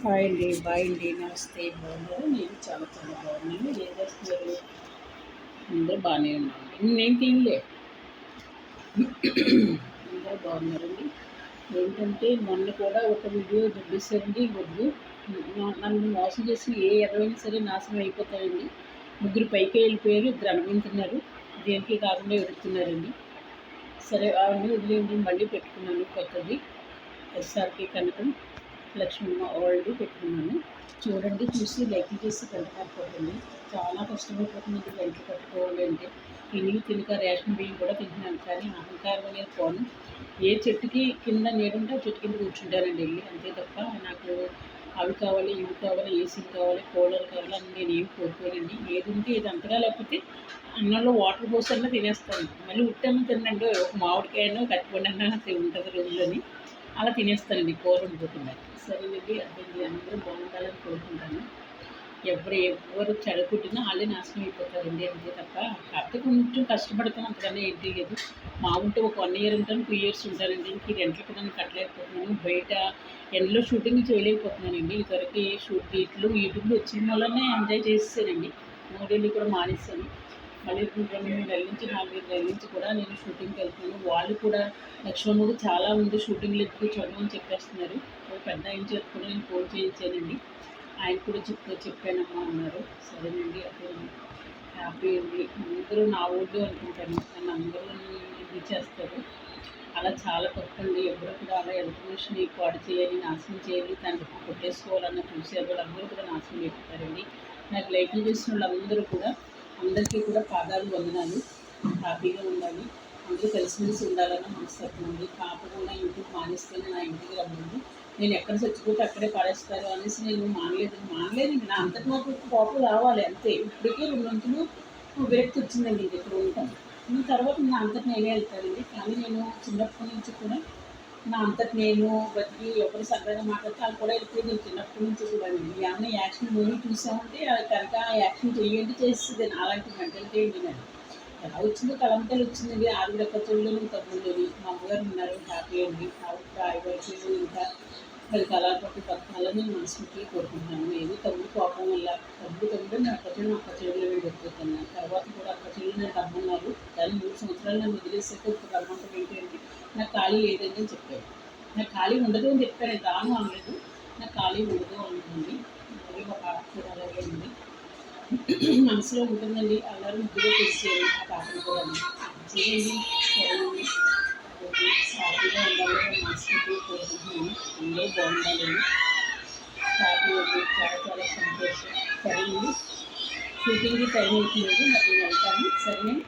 Hi అండి, bye అండి, నమస్తే. బాగున్నారు? నేను చాలా చాలా బాగున్నాను. ఏం చేస్తున్నారు? అందరూ బాగానే ఉన్నాను. నేను తినలే. అందరూ బాగున్నారండి. ఏంటంటే మొన్న కూడా ఒక వీడియో చూపిస్తారండి. వద్దు, నన్ను మోసం చేసి ఏ ఎదవైనా సరే నాశనం అయిపోతాయండి. ముగ్గురు పైకి వెళ్ళిపోయారు, ఇద్దరు అనుకుంటున్నారు, దేనికి కాకుండా ఎడుతున్నారండి. సరే అవన్నీ వదిలేండి. మళ్ళీ పెట్టుకున్నాను కొత్తది, ఎస్ఆర్కే కనకం లక్ష్మమ్మ వరల్డ్ పెట్టుకున్నాను. చూడండి, చూసి లైక్ చేసి గంట కట్టుకోండి. చాలా కష్టమైపోతుందండి గంటలు కట్టుకోవాలి అంటే. తిని తినక రేషన్ బియ్యం కూడా తింటున్నాను, కానీ అహంకారం అనేది పోను. ఏ చెట్టుకి కింద నీడుంటే ఆ చెట్టు కింద కూర్చుంటానండి వెళ్ళి, అంతే తప్ప నాకు అవి కావాలి, ఇవి కావాలి, ఏసీ కావాలి, కూలర్ కావాలి అని నేను ఏం కోరుకోనండి. ఏది ఉంటే ఇది అంతగా, లేకపోతే అన్నంలో వాటర్ పోసన్నా తినేస్తాను. మళ్ళీ ఉట్టన్నం తినండి, ఒక మామిడికాయనో కట్టుకోండి అన్న ఉంటుంది రోజులని, అలా తినేస్తానండి కూర వండుకుంటున్నాను. సరేనండి, అదండి. అందరూ బాగుండాలని కోరుకుంటాను. ఎవరు చెడగొట్టినా వాళ్ళే నాశనం అయిపోతారండి, అంతే తప్ప. కాకపోతే కొంచెం కష్టపడతాను, అంతకన్నా ఏంటి లేదు. మా ఉంటే ఒక 1 ఇయర్ ఉంటాను, 2 ఇయర్స్ ఉంటానండి. ఇంక రెంట్లకి నన్ను కట్టలేకపోతున్నాను. బయట ఎండలో షూటింగ్ చేయలేకపోతున్నానండి. ఇదివరకు యూట్యూబ్లో వచ్చిన వల్లనే ఎంజాయ్ చేసేసానండి. మోడీలు కూడా మానేశాను. మళ్ళీ 2-3 నెలల నుంచి 4-5 నెలల నుంచి కూడా నేను షూటింగ్కి వెళ్తున్నాను. వాళ్ళు కూడా లక్ష్మణ్కి చాలా ఉంది షూటింగ్లు ఎక్కువ చూడమని చెప్పేస్తున్నారు. పెద్ద ఆయన చేతి కూడా నేను ఫోన్ చేయించానండి. ఆయన కూడా చెప్పానమ్మా అన్నారు. సరేనండి, అదే హ్యాపీ అండి. అందరూ నా ఊళ్ళో అనుకుంటాను, నన్ను అందరూ ఇది చేస్తారు. అలా చాలా తప్పండి. ఎవరు కూడా అలా ఇన్ఫర్మేషన్ పాడు చేయాలి, నాశనం చేయాలి, దాన్ని కొట్టేసుకోవాలన్న చూసే వాళ్ళందరూ కూడా నాశనం అయిపోతారండి. నాకు లైక్లు చేసిన వాళ్ళందరూ కూడా, అందరికీ కూడా పాదాలు వందనాలు. హ్యాపీగా ఉండాలి, అందరూ కలిసిమెలిసి ఉండాలన్న మనస్తత్వం ఉంది. కాకుండా యూట్యూబ్ మానేస్తేనే నా ఇంటికి రమ్మంది. నేను ఎక్కడ చచ్చిపోతే అక్కడే పడేస్తారు అనేసి నేను మానలేదు. నా అంతటి నాకు కోపం రావాలి అంతే. ఇప్పటికీ 2 వంతులు విరక్తి వచ్చిందండి ఇది ఇక్కడ ఉంటాను. తర్వాత నా అంతటి నేనే వెళ్తానండి. కానీ నేను చిన్నప్పటి నుంచి కూడా నా అంతటి నేను బతికి ఎవరు సరదాగా మాట్లాడితే వాళ్ళు కూడా వెళ్ళిపోయి, నేను చిన్నప్పటి నుంచి కూడా ఏమన్నా యాక్షన్ మూవీ చూసామంటే కనుక యాక్షన్ చేయండి చేస్తుంది. అలాంటి మెంటలిటీ ఏంటి నేను. ఎలా వచ్చిందో తలంతలు వచ్చిందండి. ఆవిడ కథల్లోని తమ్ముళ్ళని మా అమ్మగారు ఉన్నారు, హ్యాపీ అండి. ఆవిడ ఆయుర్వేదాలు ఇంకా మరి కళాపతి పథకాలని మనస్ఫూర్తిగా కోరుకుంటున్నాను. ఏదో తమ్ముడు కోపం వల్ల తమ్ముడు నేను అక్క చెడులో వెళ్ళిపోతున్నాను. తర్వాత కూడా అక్క చెడులు నేను రమ్మన్నారు, కానీ 3 సంవత్సరాలు నన్ను వదిలేసాక ఇప్పుడు రమ్మంటే ఏంటంటే నాకు ఖాళీ లేదని అని చెప్పాను. నాకు ఖాళీ ఉండదు అని చెప్పాను, రాను అనలేదు. నాకు ఖాళీ ఉండదు అనుకుంది. అలాగే ఒక ఆడ అలాగే ఉంది, మనసులో ఉంటుందండి. అల్లరి ముద్దుగా తెలిసేది ఆ పాటలు కూడా చేయండి. సరేనండి, హ్యాపీగా ఉండాలని మనస్ఫూర్తిగా కోరుకుంటున్నాను. అందరూ బాగుండాలని. హ్యాపీ ఉంది, చాలా చాలా సంతోషం. సరేనండి, షూటింగ్కి టైం అవుతుంది, మరి నేను వెళ్తాను. సరేనండి.